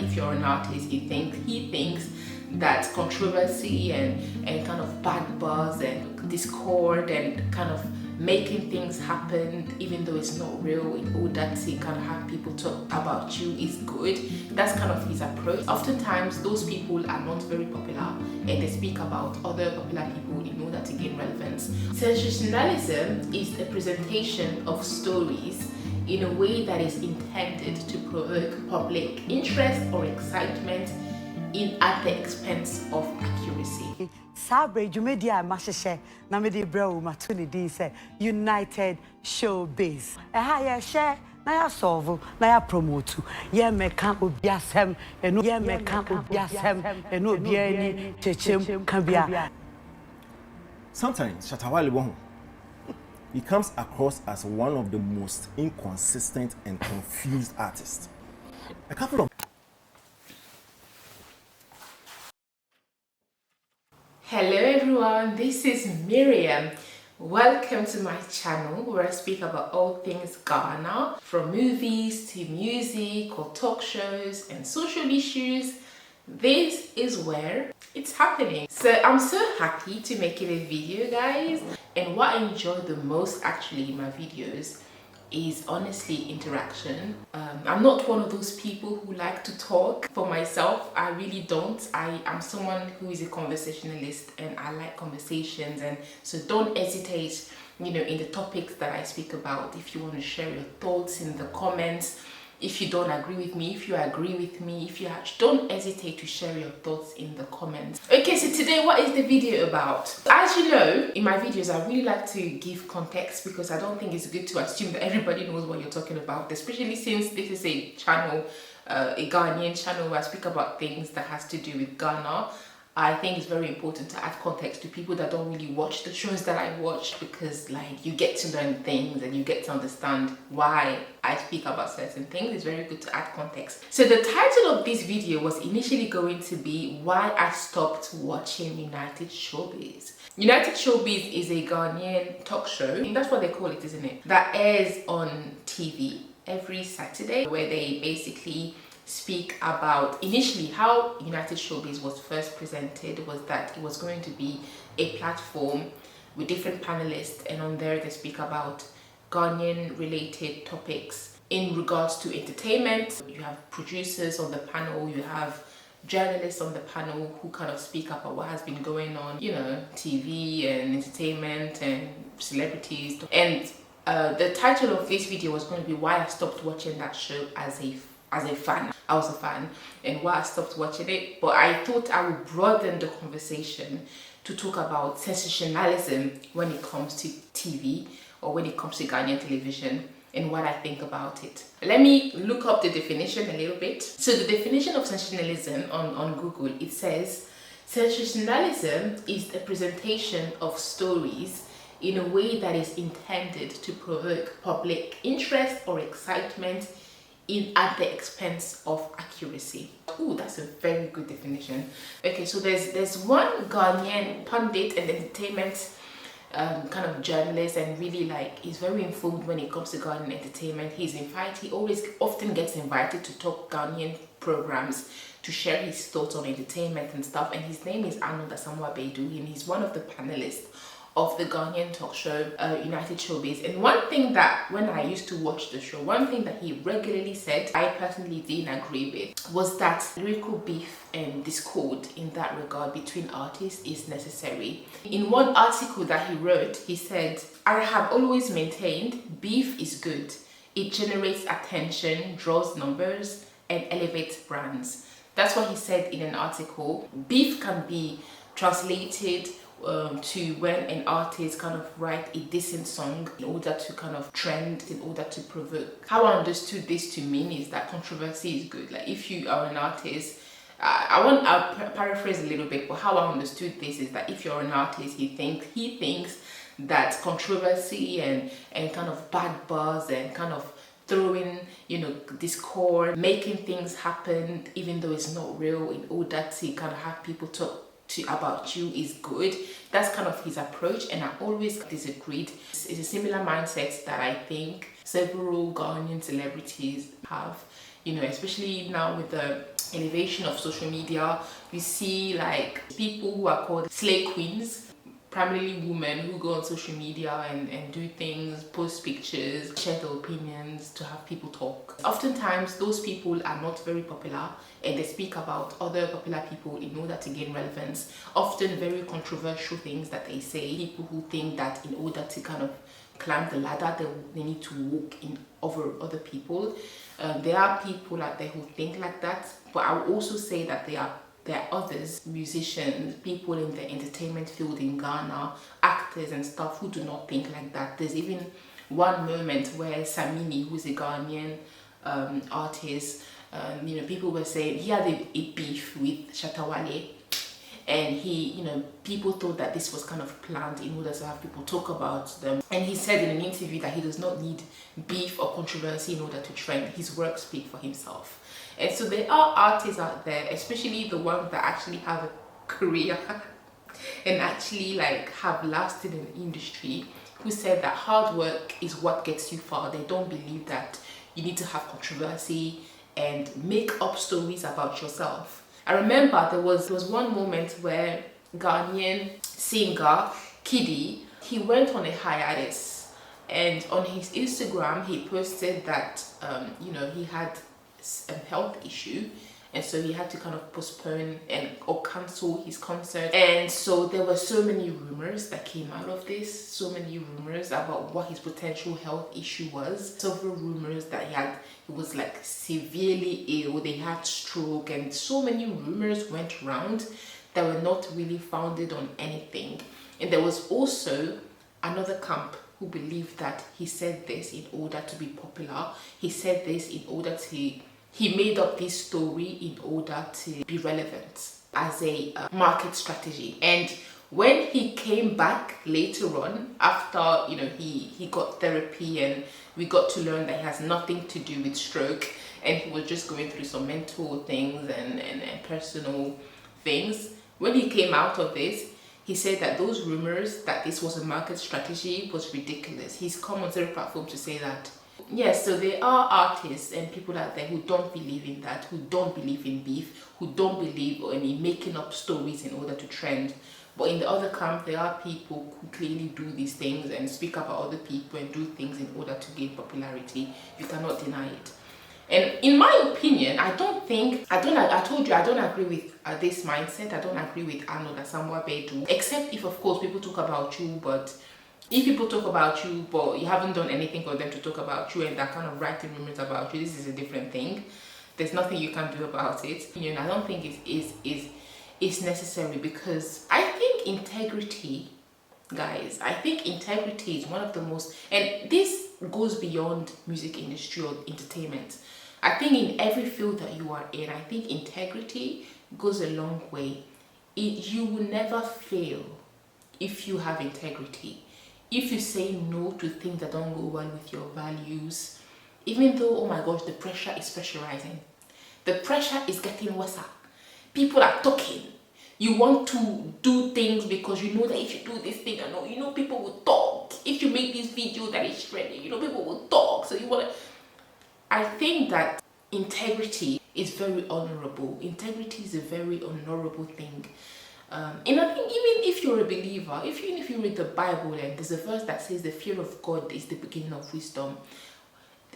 if you're an artist, he thinks that controversy and kind of bad buzz and discord and kind of making things happen even though it's not real in order to kind of have people talk about you is good. That's kind of his approach. Oftentimes those people are not very popular and they speak about other popular people in order to gain relevance. Sensationalism is a presentation of stories in a way that is intended to provoke public interest or excitement at the expense of accuracy. Sabre Jumedia Masheshe, Namidi Bro, Matuni say United Showbiz. A higher share, Naya solve, Naya promote. Ye me can't be a sem, and no ye me can't be a sem, and no be any chechim can be a. Sometimes Shatawali Wong, he comes across as one of the most inconsistent and confused artists. A couple of Hello everyone, this is Miriam. Welcome to my channel where I speak about all things Ghana, from movies to music or talk shows and social issues. This is where it's happening. So I'm so happy to make it a video, guys. And what I enjoy the most actually in my videos is honestly interaction. I'm not one of those people who like to talk for myself. I really don't. I am someone who is a conversationalist and I like conversations, and so don't hesitate, in the topics that I speak about. If you want to share your thoughts in the comments, if you don't agree with me, if you agree with me, don't hesitate to share your thoughts in the comments. Okay, so today what is the video about? As you know, in my videos I really like to give context because I don't think it's good to assume that everybody knows what you're talking about, especially since this is a channel, a Ghanaian channel where I speak about things that has to do with Ghana. I think it's very important to add context to people that don't really watch the shows that I watch, because you get to learn things and you get to understand why I speak about certain things. It's very good to add context. So the title of this video was initially going to be why I stopped watching United Showbiz. United Showbiz is a Ghanaian talk show, and that's what they call it, isn't it? That airs on TV every Saturday, where they basically speak about initially how United Showbiz was first presented was that it was going to be a platform with different panelists, and on there they speak about Ghanaian related topics in regards to entertainment. You have producers on the panel, you have journalists on the panel who kind of speak about what has been going on, TV and entertainment and celebrities. And the title of this video was going to be why I stopped watching that show as a fan. I was a fan and why I stopped watching it, but I thought I would broaden the conversation to talk about sensationalism when it comes to TV or when it comes to Ghanaian television and what I think about it. Let me look up the definition a little bit. So the definition of sensationalism on Google, it says sensationalism is a presentation of stories in a way that is intended to provoke public interest or excitement at the expense of accuracy. Ooh, that's a very good definition. Okay, so there's one Ghanaian pundit and entertainment kind of journalist, and really he's very informed when it comes to Ghanaian entertainment. He often gets invited to talk Ghanaian programs to share his thoughts on entertainment and stuff, and his name is Arnold Asamoah Bedu, and he's one of the panelists of the Ghanaian talk show United Showbiz. And one thing that when I used to watch the show, one thing that he regularly said I personally didn't agree with was that lyrical beef and discord in that regard between artists is necessary. In one article that he wrote, he said, I have always maintained beef is good. It generates attention, draws numbers, and elevates brands. That's what he said in an article. Beef can be translated to when an artist kind of write a decent song in order to kind of trend, in order to provoke. How I understood this to mean is that controversy is good. If you are an artist, I'll paraphrase a little bit, but how I understood this is that if you're an artist, he thinks that controversy and kind of bad buzz and kind of throwing discord, making things happen even though it's not real in order to kind of have people talk about you is good. That's kind of his approach, and I always disagreed. It's a similar mindset that I think several Ghanaian celebrities have, especially now with the elevation of social media. You see like people who are called slay queens, primarily women who go on social media and do things, post pictures, share their opinions to have people talk. Oftentimes those people are not very popular and they speak about other popular people in order to gain relevance. Often very controversial things that they say. People who think that in order to kind of climb the ladder they need to walk in over other people. There are people out there who think like that, but I would also say that there are others, musicians, people in the entertainment field in Ghana, actors and stuff who do not think like that. There's even one moment where Samini, who's a Ghanaian artist, people were saying he had a beef with Shatawale, and people thought that this was kind of planned in order to have people talk about them. And he said in an interview that he does not need beef or controversy in order to trend. His work speaks for himself. And so there are artists out there, especially the ones that actually have a career and actually like have lasted in the industry, who said that hard work is what gets you far. They don't believe that you need to have controversy and make up stories about yourself. I remember there was one moment where Ghanaian singer Kiddy, he went on a hiatus, and on his Instagram he posted that he had a health issue, and so he had to kind of postpone or cancel his concert. And so there were so many rumors that came out of this, so many rumors about what his potential health issue was. Several rumors that he was like severely ill, they had stroke, and so many rumors went around that were not really founded on anything. And there was also another camp who believed that he said this in order to be popular. He said this in order to he made up this story in order to be relevant as a market strategy. And when he came back later on, after he got therapy and we got to learn that he has nothing to do with stroke, and he was just going through some mental things and personal things. When he came out of this, he said that those rumors that this was a market strategy was ridiculous. He's come on the platform to say that. Yes, so there are artists and people out there who don't believe in that, who don't believe in beef, who don't believe in making up stories in order to trend. But in the other camp, there are people who clearly do these things and speak about other people and do things in order to gain popularity. You cannot deny it. And in my opinion, I told you, I don't agree with this mindset. I don't agree with Arnold Asamoah Bedu, except if, of course, people talk about you, but if people talk about you, but you haven't done anything for them to talk about you and they're kind of writing rumors about you, this is a different thing. There's nothing you can do about it. I don't think it's necessary, because I think integrity, guys, is one of the most, and this goes beyond music industry or entertainment. I think in every field that you are in, I think integrity goes a long way. You will never fail if you have integrity. If you say no to things that don't go well with your values, even though, oh my gosh, the pressure is pressurizing. The pressure is getting worse. People are talking. You want to do things because you know that if you do this thing, people will talk. If you make this video that is trending, people will talk. So I think that integrity is very honorable. Integrity is a very honorable thing. And I think even if you're a believer, even if you read the Bible and there's a verse that says the fear of God is the beginning of wisdom.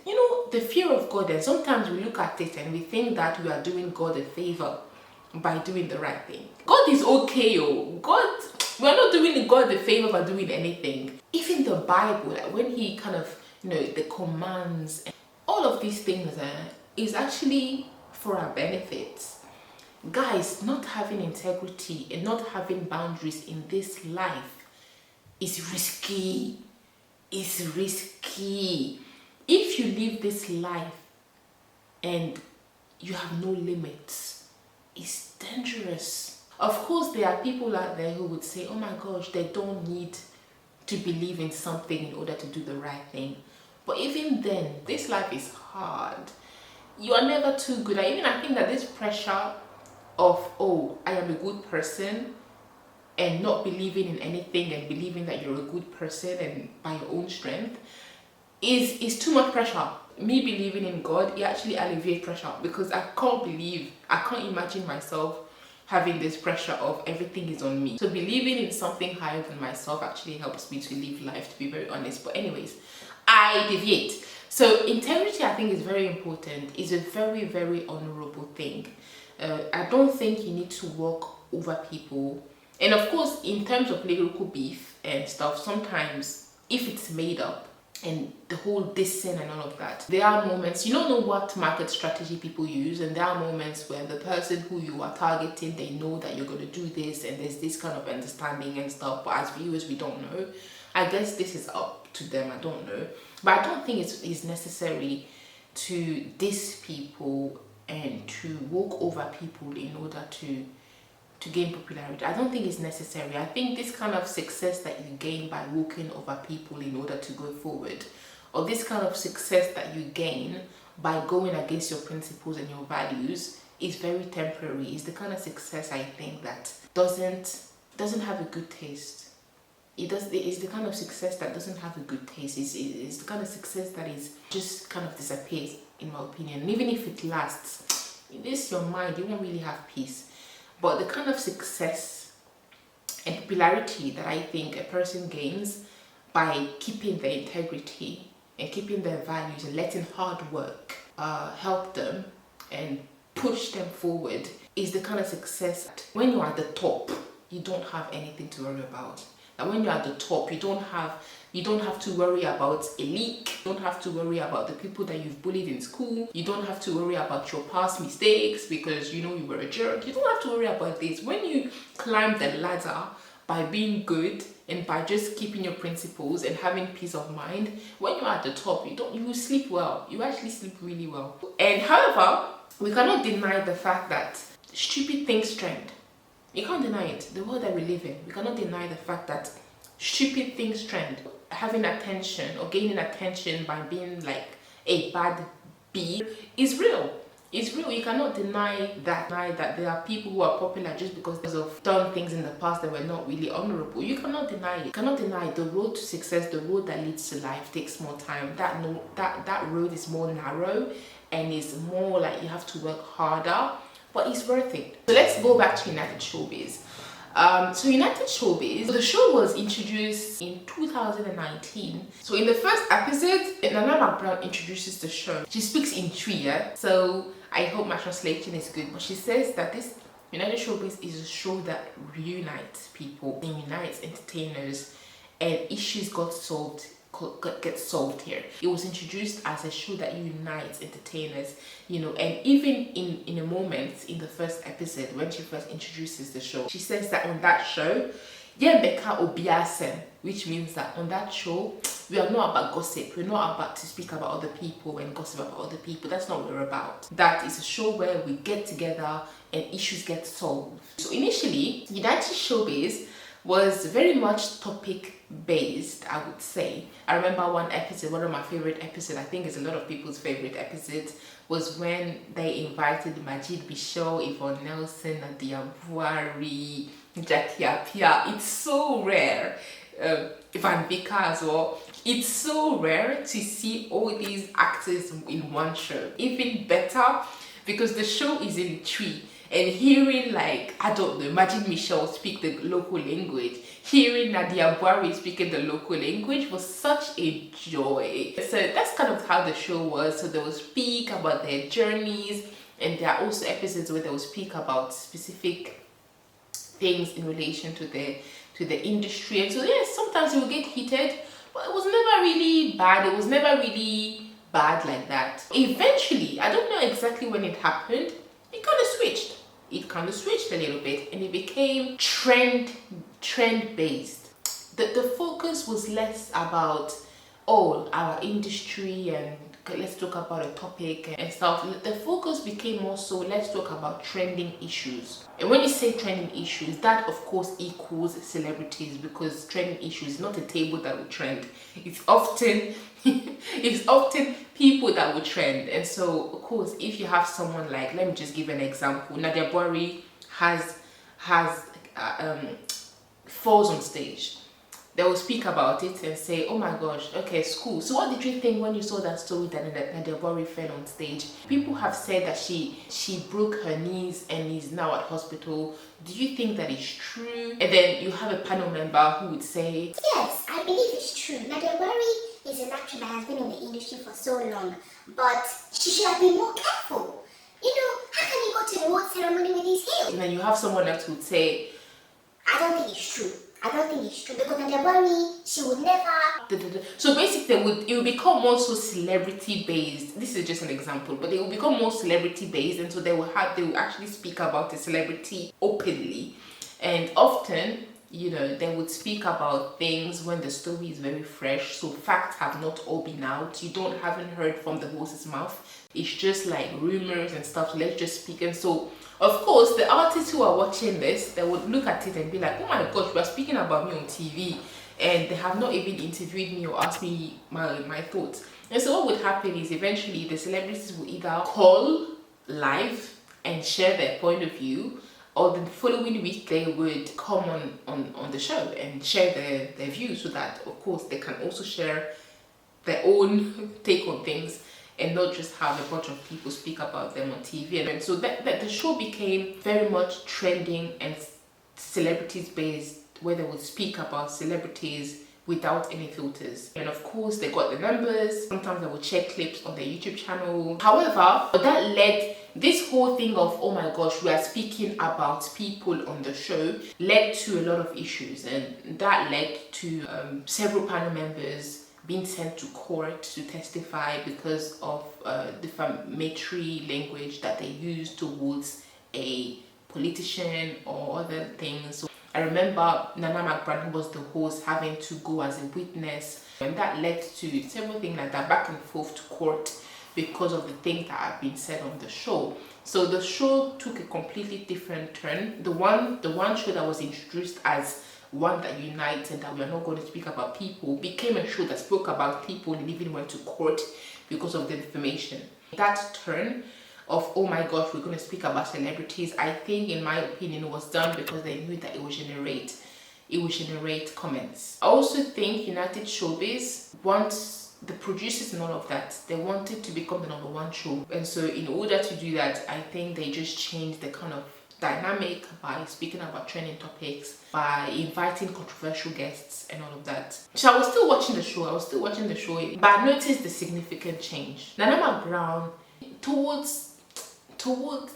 The fear of God, and sometimes we look at it and we think that we are doing God a favor by doing the right thing. God is okay, we're not doing God a favor by doing anything. Even the Bible, when he kind of, the commands, all of these things is actually for our benefits. Guys, not having integrity and not having boundaries in this life is risky. It's risky. If you live this life and you have no limits, it's dangerous. Of course, there are people out there who would say, oh my gosh, they don't need to believe in something in order to do the right thing. But even then, this life is hard. You are never too good. I think that this pressure of, oh, I am a good person, and not believing in anything and believing that you're a good person and by your own strength is too much pressure. me believing in God, it actually alleviates pressure, because I can't imagine myself having this pressure of everything is on me. So believing in something higher than myself actually helps me to live life, to be very honest. But anyways, I deviate. So integrity, I think, is very important. It's a very, very honorable thing. I don't think you need to walk over people. And of course, in terms of lyrical beef and stuff, sometimes if it's made up and the whole dissing and all of that, there are moments, you don't know what market strategy people use, and there are moments where the person who you are targeting, they know that you're going to do this, and there's this kind of understanding and stuff, but as viewers, we don't know. I guess this is up to them, I don't know. But I don't think it's necessary to diss people and to walk over people in order to gain popularity. I don't think it's necessary. I think this kind of success that you gain by walking over people in order to go forward, or this kind of success that you gain by going against your principles and your values, is very temporary. It's the kind of success, I think, that doesn't have a good taste. It's the kind of success that doesn't have a good taste. It's the kind of success that is just kind of disappears, in my opinion. And even if it lasts, this your mind, you won't really have peace. But the kind of success and popularity that I think a person gains by keeping their integrity and keeping their values and letting hard work help them and push them forward is the kind of success that when you're at the top, you don't have anything to worry about. And when you're at the top, you don't have to worry about a leak. You don't have to worry about the people that you've bullied in school. You don't have to worry about your past mistakes because you know you were a jerk. You don't have to worry about this. When you climb the ladder by being good and by just keeping your principles and having peace of mind, when you're at the top, you sleep well. You actually sleep really well. And however, we cannot deny the fact that stupid things trend. You can't deny it. The world that we live in, we cannot deny the fact that stupid things trend. Having attention or gaining attention by being like a bad bee is real. It's real. You cannot deny that there are people who are popular just because they've done things in the past that were not really honorable. You cannot deny it. You cannot deny the road to success, the road that leads to life takes more time. That road is more narrow and is more like you have to work harder, but it's worth it. So let's go back to United Showbiz. So United Showbiz, the show was introduced in 2019. So in the first episode, Nana Brown introduces the show. She speaks in Twi, so I hope my translation is good, but she says that this United Showbiz is a show that reunites people and unites entertainers, and issues get solved here. It was introduced as a show that unites entertainers, you know, and even in a moment in the first episode when she first introduces the show, she says that on that show, Yembeka Obiasem, which means that on that show, we are not about gossip. We're not about to speak about other people and gossip about other people. That's not what we're about. That is a show where we get together and issues get solved. So initially, United Showbiz was very much topic based, I would say. I remember one episode, one of my favorite episodes, I think it's a lot of people's favorite episodes, was when they invited Majid Bisho, Yvonne Nelson, Nadia Buari, Jackie Apia. It's so rare. Van Vika as well. It's so rare to see all these actors in one show. Even better because the show is in Twi. And hearing, like, I don't know, Majid Michelle speak the local language, hearing Nadia Buari speaking the local language was such a joy. So that's kind of how the show was. So they will speak about their journeys, and there are also episodes where they will speak about specific things in relation to the industry. And so yes, sometimes it will get heated, but it was never really bad. It was never really bad like that. Eventually, I don't know exactly when it happened, it kind of switched. It kind of switched a little bit and it became trend based. The focus was less about our industry and let's talk about a topic and stuff. The focus became more so let's talk about trending issues. And when you say trending issues, that of course equals celebrities, because trending issues is not a table that will trend. It's often people that will trend. And so of course, if you have someone like, let me just give an example, Nadia Buari has falls on stage. they will speak about it and say, oh my gosh, okay, it's cool. So what did you think when you saw that story that Deborah fell on stage? People have said that she broke her knees and is now at hospital. Do you think that is true? And then you have a panel member who would say, yes, I believe it's true. Deborah is an actor that has been in the industry for so long, but she should have been more careful. You know, how can you go to the award ceremony with these heels? and then you have someone else who would say, I don't think it's true. I don't think it's true because Deborah, she would never. So basically, it will become more so celebrity based. This is just an example, but they will become more celebrity based, and so they will actually speak about the celebrity openly, and often, you know, they would speak about things when the story is very fresh. So facts have not all been out. You haven't heard from the horse's mouth. It's just like rumors and stuff. So let's just speak. And so, of course, the artists who are watching this, they would look at it and be like, oh my gosh, we are speaking about me on TV, and they have not even interviewed me or asked me my thoughts. And so what would happen is eventually the celebrities will either call live and share their point of view, or the following week they would come on the show and share their views, so that of course they can also share their own take on things and not just have a bunch of people speak about them on TV. And so that the show became very much trending and celebrities based, where they would speak about celebrities without any filters. And of course, they got the numbers. Sometimes they would share clips on their YouTube channel. However, that led this whole thing of, oh my gosh, we are speaking about people on the show, led to a lot of issues. And that led to several panel members being sent to court to testify because of defamatory language that they used towards a politician or other things. So I remember Nana McBride, who was the host, having to go as a witness, and that led to several things like that, back and forth to court, because of the things that have been said on the show. So the show took a completely different turn. The one show that was introduced as one that unites and that we are not going to speak about people became a show that spoke about people and even went to court because of the defamation. That turn of, oh my gosh, we're going to speak about celebrities, I think, in my opinion, was done because they knew that it would generate comments. I also think United Showbiz wants the producers and all of that, they wanted to become the #1 show, and so in order to do that, I think they just changed the kind of dynamic by speaking about trending topics, by inviting controversial guests and all of that. So I was still watching the show, but I noticed the significant change. Nana Brown, towards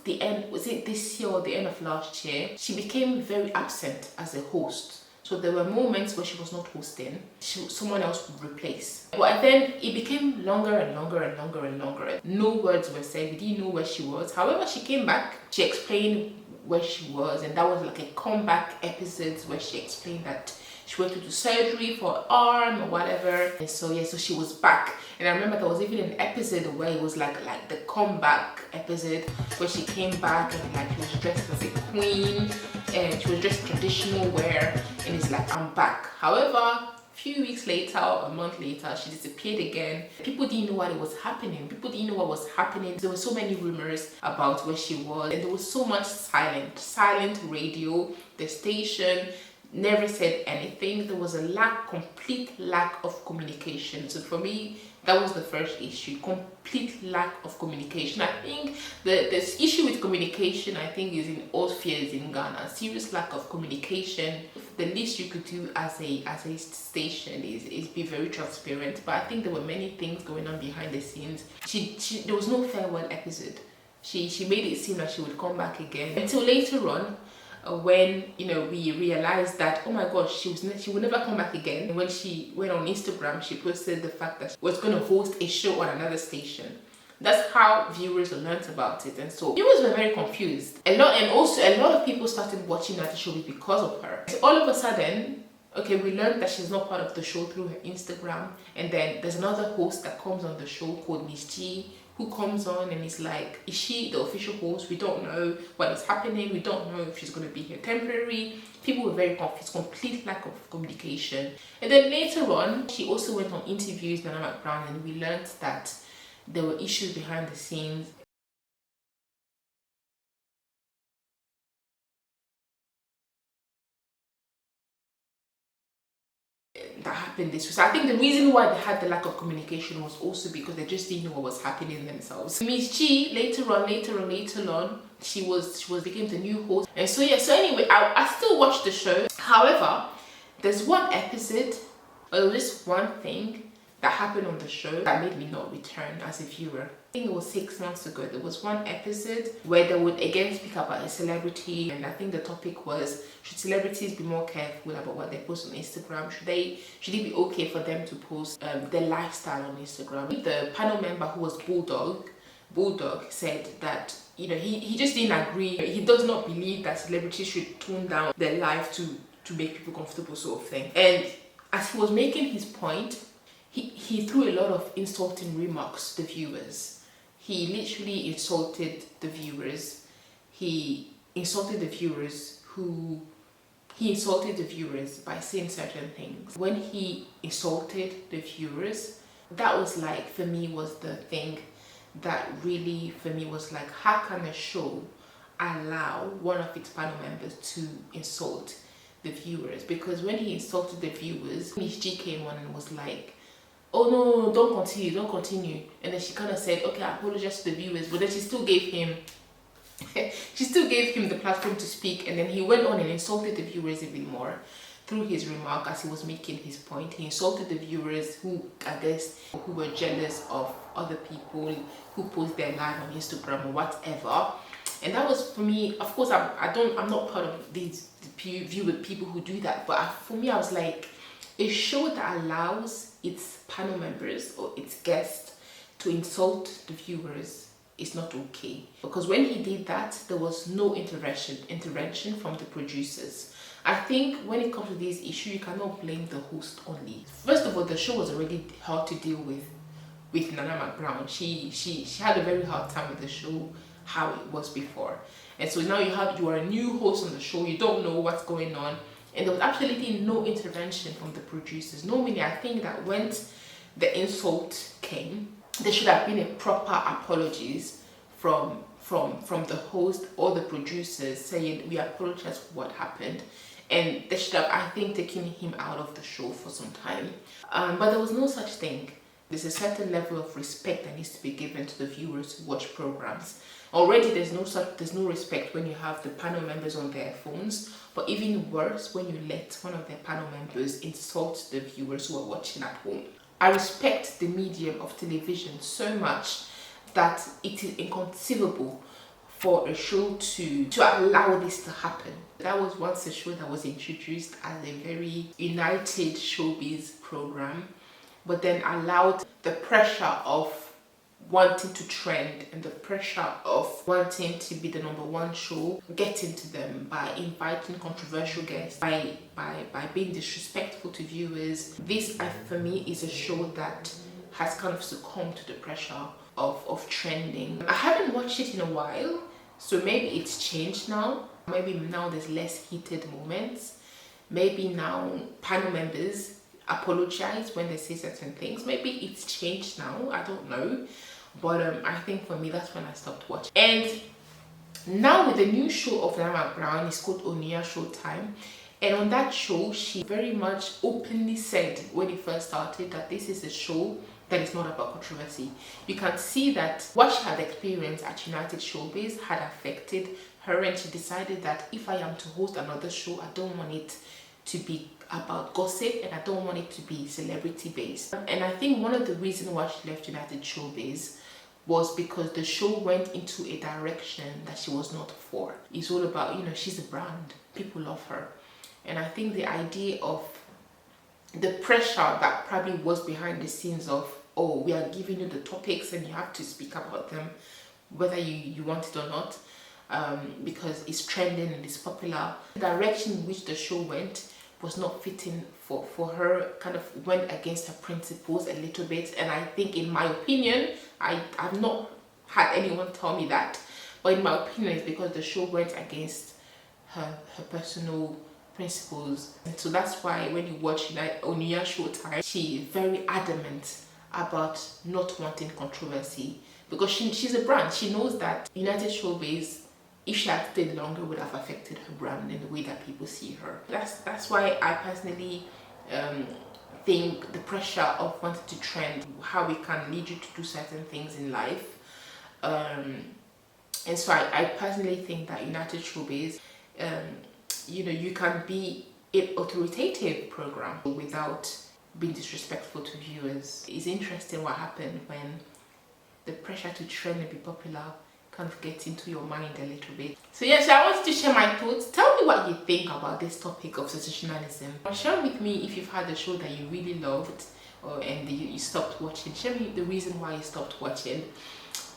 the end, was it this year or the end of last year, she became very absent as a host. So there were moments where she was not hosting, someone else would replace. But then it became longer and longer and longer and longer. No words were said, we didn't know where she was. However, she came back, she explained where she was, and that was like a comeback episode where she explained that she went to do surgery for her arm or whatever. And so yeah, so she was back. And I remember there was even an episode where it was like the comeback episode, where she came back and like she was dressed as a queen and she was dressed traditional wear, and it's like, I'm back. However, a few weeks later or a month later, she disappeared again. People didn't know what was happening. There were so many rumors about where she was, and there was so much silent radio. The station never said anything. There was a complete lack of communication. So for me, that was the first issue, complete lack of communication. I think this issue with communication, I think, is in all spheres in Ghana. Serious lack of communication. The least you could do as a station is be very transparent. But I think there were many things going on behind the scenes. There was no farewell episode. She made it seem like she would come back again until later on, when we realized that, oh my gosh, she would never come back again. And when she went on Instagram, she posted the fact that she was going to host a show on another station. That's how viewers learned about it, and so viewers were very confused. A lot of people started watching that show because of her. So all of a sudden, okay, we learned that she's not part of the show through her Instagram, and then there's another host that comes on the show called Miss G, who comes on and is like, is she the official host? We don't know what is happening. We don't know if she's going to be here temporary. People were very confused, complete lack of communication. And then later on, she also went on interviews, Nana McBrown, and we learned that there were issues behind the scenes. that happened this way. So I think the reason why they had the lack of communication was also because they just didn't know what was happening themselves. Miss G later on, she became the new host, and so yeah. So anyway, I still watched the show. However, there's one episode, or this one thing that happened on the show that made me not return as a viewer. I think it was 6 months ago. There was one episode where they would again speak about a celebrity, and I think the topic was, should celebrities be more careful about what they post on Instagram? Should it be okay for them to post their lifestyle on Instagram? The panel member, who was Bulldog, said that he just didn't agree. He does not believe that celebrities should tone down their life to make people comfortable, sort of thing. And as he was making his point, he threw a lot of insulting remarks to the viewers. He literally insulted the viewers. He insulted the viewers by saying certain things. When he insulted the viewers, that was like, for me, was the thing that really, for me, was like, how can a show allow one of its panel members to insult the viewers? Because when he insulted the viewers, Miss G came on and was like, oh no, don't continue. And then she kind of said, okay, I apologize to the viewers, but then she still gave him the platform to speak. And then he went on and insulted the viewers even more through his remark as he was making his point. He insulted the viewers who were jealous of other people who post their life on Instagram or whatever. And that was, for me, of course, I'm not part of these people who do that, but for me, I was like, a show that allows its panel members or its guests to insult the viewers is not okay. Because when he did that, there was no intervention from the producers. I think when it comes to this issue, you cannot blame the host only. First of all, the show was already hard to deal with Nana McBrown. She had a very hard time with the show, how it was before. And so now you are a new host on the show, you don't know what's going on. And there was absolutely no intervention from the producers. Normally, I think that when the insult came, there should have been a proper apologies from the host or the producers saying, we apologize for what happened. And they should have, I think, taken him out of the show for some time. But there was no such thing. There's a certain level of respect that needs to be given to the viewers who watch programs. Already there's no respect when you have the panel members on their phones, but even worse when you let one of their panel members insult the viewers who are watching at home. I respect the medium of television so much that it is inconceivable for a show to allow this to happen. That was once a show that was introduced as a very united showbiz program, but then allowed the pressure of wanting to trend and the pressure of wanting to be the #1 show getting to them by inviting controversial guests, by being disrespectful to viewers. This, for me, is a show that has kind of succumbed to the pressure of trending. I haven't watched it in a while, so maybe it's changed now. Maybe now there's less heated moments. Maybe now panel members apologize when they say certain things. Maybe it's changed now, I don't know. But I think for me, that's when I stopped watching. And now with the new show of Nana Brown, it's called Onia Showtime. And on that show, she very much openly said when it first started that this is a show that is not about controversy. You can see that what she had experienced at United Showbiz had affected her, and she decided that if I am to host another show, I don't want it to be about gossip and I don't want it to be celebrity based. And I think one of the reasons why she left United Showbiz was because the show went into a direction that she was not for. It's all about, she's a brand, people love her. And I think the idea of the pressure that probably was behind the scenes of, oh, we are giving you the topics and you have to speak about them whether you want it or not, because it's trending and it's popular. The direction in which the show went was not fitting for her, kind of went against her principles a little bit. And I think, in my opinion, I've not had anyone tell me that, but in my opinion, it's because the show went against her personal principles. And so that's why when you watch Onia Showtime, she's very adamant about not wanting controversy, because she's a brand. She knows that United Showbiz, if she had stayed longer, would have affected her brand in the way that people see her. That's why I personally think the pressure of wanting to trend, how it can lead you to do certain things in life. And so I personally think that United Showbiz, you know, you can be an authoritative program without being disrespectful to viewers. It's interesting what happened when the pressure to trend and be popular kind of gets into your mind a little bit. So yeah, so I wanted to share my thoughts. Tell me what you think about this topic of sensationalism. Share with me if you've had a show that you really loved and you stopped watching. Share me the reason why you stopped watching.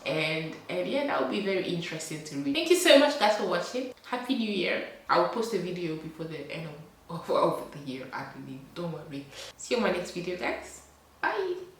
And yeah, that would be very interesting to read. Thank you so much guys for watching. Happy New Year. I will post a video before the end of the year, I believe. Don't worry. See you in my next video guys. Bye.